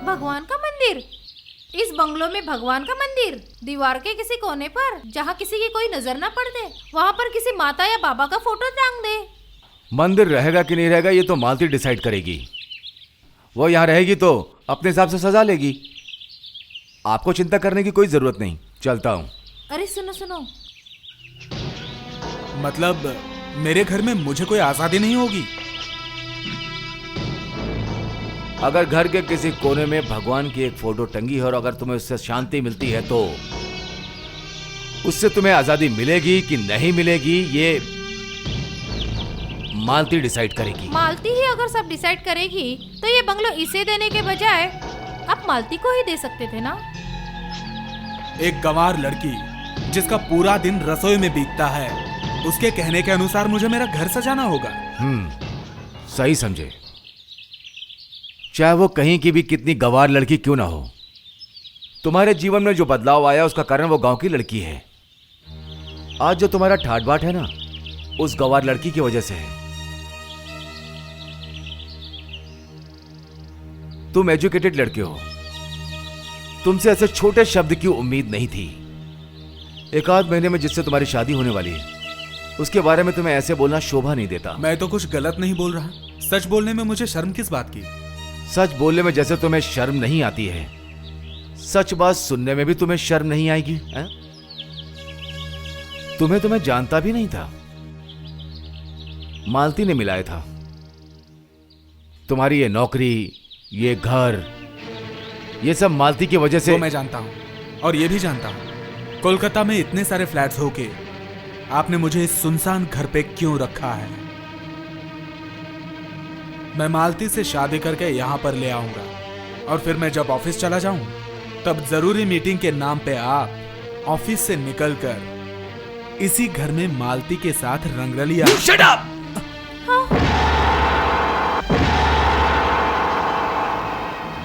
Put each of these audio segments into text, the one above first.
भगवान का मंदिर? इस बंगलो में भगवान का मंदिर? दीवार के किसी कोने पर जहाँ किसी की कोई नजर ना पड़ दे, वहाँ पर किसी माता या बाबा का फोटो टांग दे। मंदिर रहेगा कि नहीं रहेगा ये तो मालती डिसाइड करेगी। वो यहाँ रहेगी तो अपने हिसाब से सजा लेगी। आपको चिंता करने की कोई जरूरत नहीं। चलता हूँ। अरे सुनो सुनो, मतलब मेरे घर में मुझे कोई आजादी नहीं होगी? अगर घर के किसी कोने में भगवान की एक फोटो टंगी है और अगर तुम्हें उससे शांति मिलती है तो उससे तुम्हें आजादी मिलेगी कि नहीं मिलेगी ये मालती डिसाइड करेगी। मालती ही अगर सब डिसाइड करेगी तो ये बंगलो इसे देने के बजाय आप मालती को ही दे सकते थे ना। एक गंवार लड़की जिसका पूरा दिन रसोई में बीतता है, उसके कहने के अनुसार मुझे मेरा घर सजाना होगा। सही समझे। चाहे वो कहीं की भी कितनी गंवार लड़की क्यों ना हो, तुम्हारे जीवन में जो बदलाव आया उसका कारण वो गांव की लड़की है। आज जो तुम्हारा ठाट बाट है ना, उस गंवार लड़की की वजह से है। तुम एजुकेटेड लड़के हो, तुमसे ऐसे छोटे शब्द की उम्मीद नहीं थी। एक आध महीने में जिससे तुम्हारी शादी होने वाली है उसके बारे में तुम्हें ऐसे बोलना शोभा नहीं देता। मैं तो कुछ गलत नहीं बोल रहा। सच बोलने में मुझे शर्म किस बात की? सच बोलने में जैसे तुम्हें शर्म नहीं आती है, सच बात सुनने में भी तुम्हें शर्म नहीं आएगी है? तुम्हें जानता भी नहीं था, मालती ने मिलाया था। तुम्हारी ये नौकरी, ये घर, ये सब मालती की वजह से। वो मैं जानता हूं और ये भी जानता हूं कोलकाता में इतने सारे फ्लैट्स होके आपने मुझे इस सुनसान घर पे क्यों रखा है। मैं मालती से शादी करके यहां पर ले आऊंगा और फिर मैं जब ऑफिस चला जाऊं तब जरूरी मीटिंग के नाम पे आप ऑफिस से निकलकर इसी घर में मालती के साथ रंगरलिया। Shut up!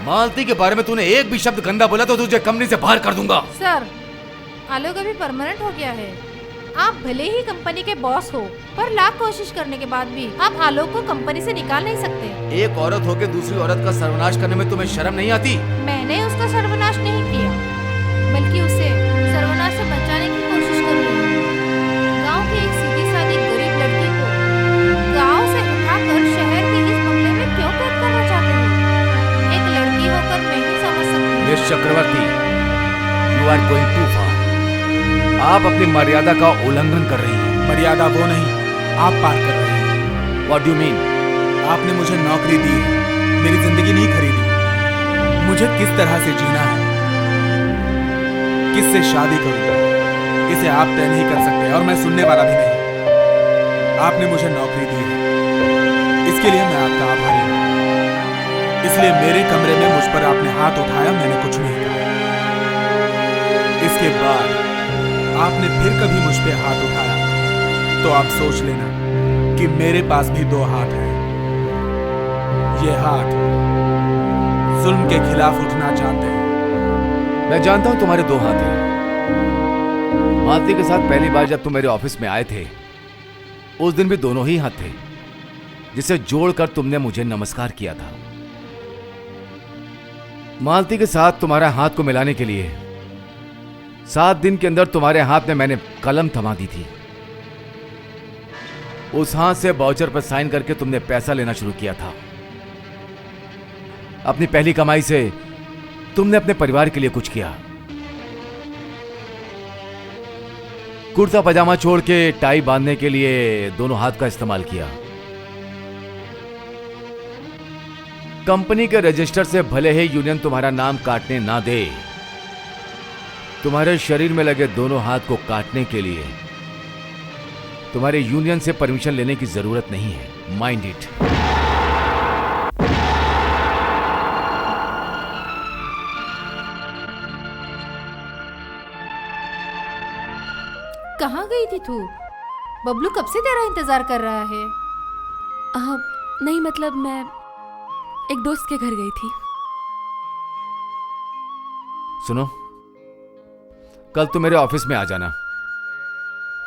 मालती के बारे में तूने एक भी शब्द गंदा बोला तो तुझे कंपनी से बाहर कर दूंगा। सर, आलोक अभी परमानेंट हो गया है। आप भले ही कंपनी के बॉस हो, पर लाख कोशिश करने के बाद भी आप आलोक को कंपनी से निकाल नहीं सकते। एक औरत होकर दूसरी औरत का सर्वनाश करने में तुम्हें शर्म नहीं आती? मैंने उसका सर्वनाश नहीं किया, बल्कि उसे सर्वनाश से बचाने की कोशिश कर रही हूँ। गांव की एक सीधी सादी गरीब लड़की को गांव से उठाकर शहर के इस बंगले में क्यों कैद करना चाहते हो? एक लड़की होकर मैं ही समझ सकती हूँ। Miss Chakraborty, you are going too far. आप अपनी मर्यादा का उल्लंघन कर रही हैं। मर्यादा वो नहीं, आप पार कर रहे हैं। What do you mean? आपने मुझे नौकरी दी है, मेरी जिंदगी नहीं खरीदी। मुझे किस तरह से जीना है, किससे शादी करूं, इसे आप तय नहीं कर सकते और मैं सुनने वाला भी नहीं। आपने मुझे नौकरी दी है, इसके लिए मैं आपका आभारी हूं। इसलिए मेरे कमरे में मुझ पर आपने हाथ उठाया, मैंने कुछ नहीं कहा। इसके बाद आपने फिर कभी मुझ पे हाथ उठाया तो आप सोच लेना कि मेरे पास भी दो हाथ हैं। ये हाथ जुल्म के खिलाफ उठना चाहते हैं। मैं जानता हूं तुम्हारे दो हाथ हैं। मालती के साथ पहली बार जब तुम मेरे ऑफिस में आए थे उस दिन भी दोनों ही हाथ थे, जिसे जोड़कर तुमने मुझे नमस्कार किया था। मालती के साथ तुम्हारा हाथ को मिलाने के लिए 7 दिन के अंदर तुम्हारे हाथ में मैंने कलम थमा दी थी। उस हाथ से वाउचर पर साइन करके तुमने पैसा लेना शुरू किया था। अपनी पहली कमाई से तुमने अपने परिवार के लिए कुछ किया। कुर्ता पजामा छोड़ के टाई बांधने के लिए दोनों हाथ का इस्तेमाल किया। कंपनी के रजिस्टर से भले ही यूनियन तुम्हारा नाम काटने ना दे, तुम्हारे शरीर में लगे दोनों हाथ को काटने के लिए तुम्हारे यूनियन से परमिशन लेने की जरूरत नहीं है। Mind it. कहाँ गई थी तू? बबलू कब से तेरा इंतजार कर रहा है। नहीं, मतलब मैं एक दोस्त के घर गई थी। सुनो, कल तुम मेरे ऑफिस में आ जाना।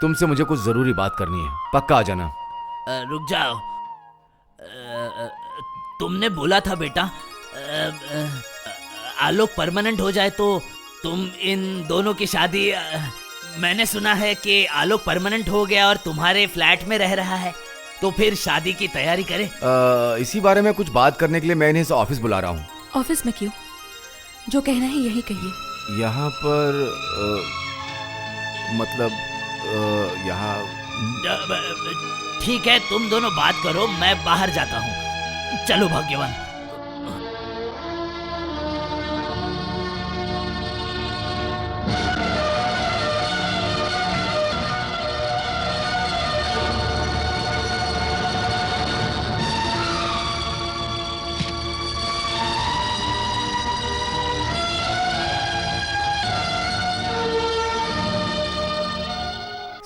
तुमसे मुझे कुछ जरूरी बात करनी है। पक्का आ जाना। रुक जाओ। तुमने बोला था बेटा आलोक परमानेंट हो जाए तो तुम इन दोनों की शादी मैंने सुना है कि आलोक परमानेंट हो गया और तुम्हारे फ्लैट में रह रहा है, तो फिर शादी की तैयारी करें। इसी बारे में कुछ बात करने के लिए मैं इन्हें इस ऑफिस बुला रहा हूँ। ऑफिस में क्यों? जो कहना है यही कहिए। यहाँ पर मतलब यहाँ ठीक है, तुम दोनों बात करो, मैं बाहर जाता हूँ। चलो भाग्यवान।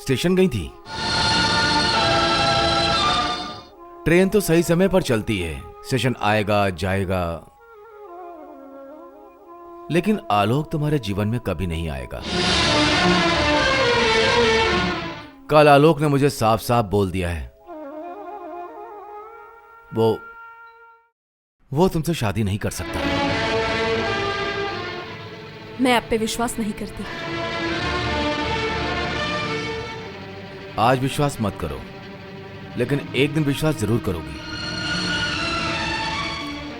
स्टेशन गई थी। ट्रेन तो सही समय पर चलती है, स्टेशन आएगा जाएगा, लेकिन आलोक तुम्हारे जीवन में कभी नहीं आएगा। कल आलोक ने मुझे साफ साफ बोल दिया है वो तुमसे शादी नहीं कर सकता। मैं आप पे विश्वास नहीं करती। आज विश्वास मत करो, लेकिन एक दिन विश्वास जरूर करोगी।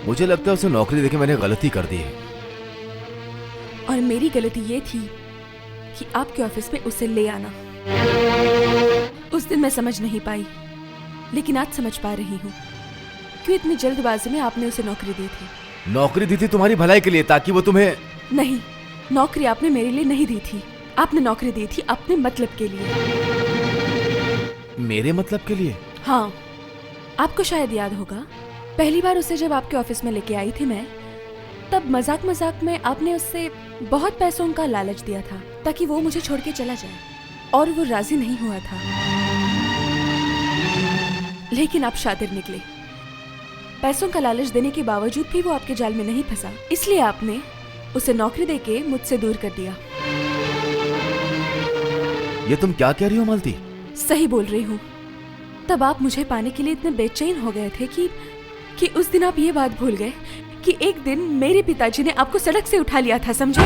मुझे लगता है उसे नौकरी देके मैंने गलती कर दी है। और मेरी गलती ये थी कि आपके ऑफिस में उसे ले आना। उस दिन मैं समझ नहीं पाई, लेकिन आज समझ पा रही हूँ क्यों इतनी जल्दबाजी में आपने उसे नौकरी दी थी। नौकरी दी थी तुम्हारी भलाई के लिए, ताकि वो तुम्हें। नहीं, नौकरी आपने मेरे लिए नहीं दी थी। आपने नौकरी दी थी अपने मतलब के लिए। मेरे मतलब के लिए? हाँ, आपको शायद याद होगा, पहली बार उसे जब आपके ऑफिस में लेके आई थी मैं, तब मजाक मजाक में आपने उससे बहुत पैसों का लालच दिया था ताकि वो मुझे छोड़ के चला जाए, और वो राजी नहीं हुआ था। लेकिन आप शातिर निकले। पैसों का लालच देने के बावजूद भी वो आपके जाल में नहीं फंसा, इसलिए आपने उसे नौकरी देके मुझसे दूर कर दिया। ये तुम क्या कह रही हो मालती? सही बोल रही हूँ। तब आप मुझे पाने के लिए इतने बेचैन हो गए थे कि उस दिन आप ये बात भूल गए कि एक दिन मेरे पिताजी ने आपको सड़क से उठा लिया था, समझे?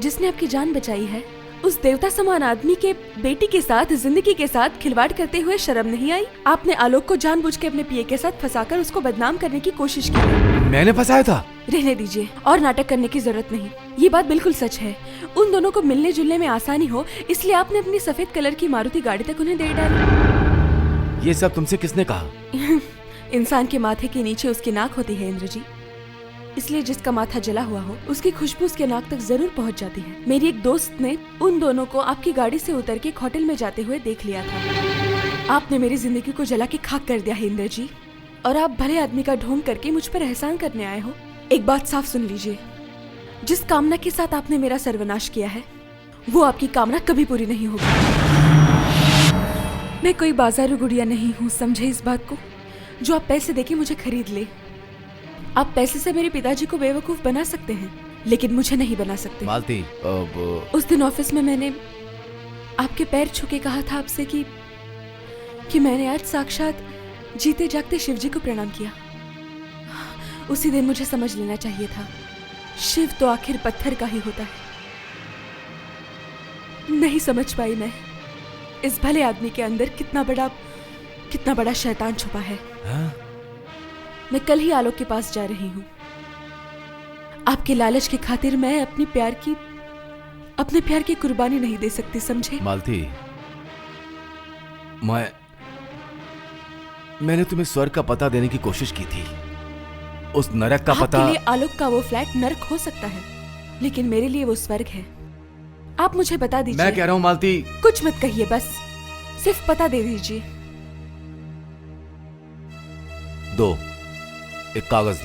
जिसने आपकी जान बचाई है, उस देवता समान आदमी के बेटी के साथ जिंदगी के साथ खिलवाड़ करते हुए शर्म नहीं आई? आपने आलोक को जानबूझ के अपने पिए के साथ फंसाकर उसको बदनाम करने की कोशिश की। मैंने फंसाया था? रहने दीजिए, और नाटक करने की जरूरत नहीं। ये बात बिल्कुल सच है। उन दोनों को मिलने जुलने में आसानी हो, इसलिए आपने अपनी सफेद कलर की मारुति गाड़ी तक उन्हें दे डाली। ये सब तुमसे किसने कहा? इंसान के माथे के नीचे उसकी नाक होती है इंद्र जी, इसलिए जिसका माथा जला हुआ हो उसकी खुशबू उसके नाक तक जरूर पहुंच जाती है। मेरी एक दोस्त ने उन दोनों को आपकी गाड़ी से उतर के एक होटल में जाते हुए देख लिया था। आपने मेरी जिंदगी को जला के खाक कर दिया है इंद्र जी, और आप भले आदमी का ढोंग करके मुझ पर एहसान करने आए हो। एक बात साफ सुन लीजिए, जिस कामना के साथ आपने मेरा सर्वनाश किया है, वो आपकी कामना कभी पूरी नहीं होगी। मैं कोई बाजारू गुड़िया नहीं हूँ, समझे इस बात को, जो आप पैसे देके मुझे खरीद ले। आप पैसे से मेरे पिताजी को बेवकूफ बना सकते हैं, लेकिन मुझे नहीं बना सकते। मालती, उस दिन ऑफिस में मैंने आपके पैर छू के कहा था आपसे कि मैंने आज साक्षात जीते जागते शिव जी को प्रणाम किया। उसी दिन मुझे समझ लेना चाहिए था, शिव तो आखिर पत्थर का ही होता है। नहीं समझ पाई मैं इस भले आदमी के अंदर कितना बड़ा शैतान छुपा है। हाँ? मैं कल ही आलोक के पास जा रही हूँ। आपके लालच की खातिर मैं अपने प्यार की कुर्बानी नहीं दे सकती, समझे? मालती, मैंने तुम्हें स्वर्ग का पता देने की कोशिश की थी। उस नरक का पता। आपके लिए आलोक का वो फ्लैट नरक हो सकता है, लेकिन मेरे लिए वो स्वर्ग है। आप मुझे बता दीजिए। मैं कह रहा हूँ मालती। कुछ मत कहिए, बस सिर्फ पता दे दीजिए। दो, एक कागज दो।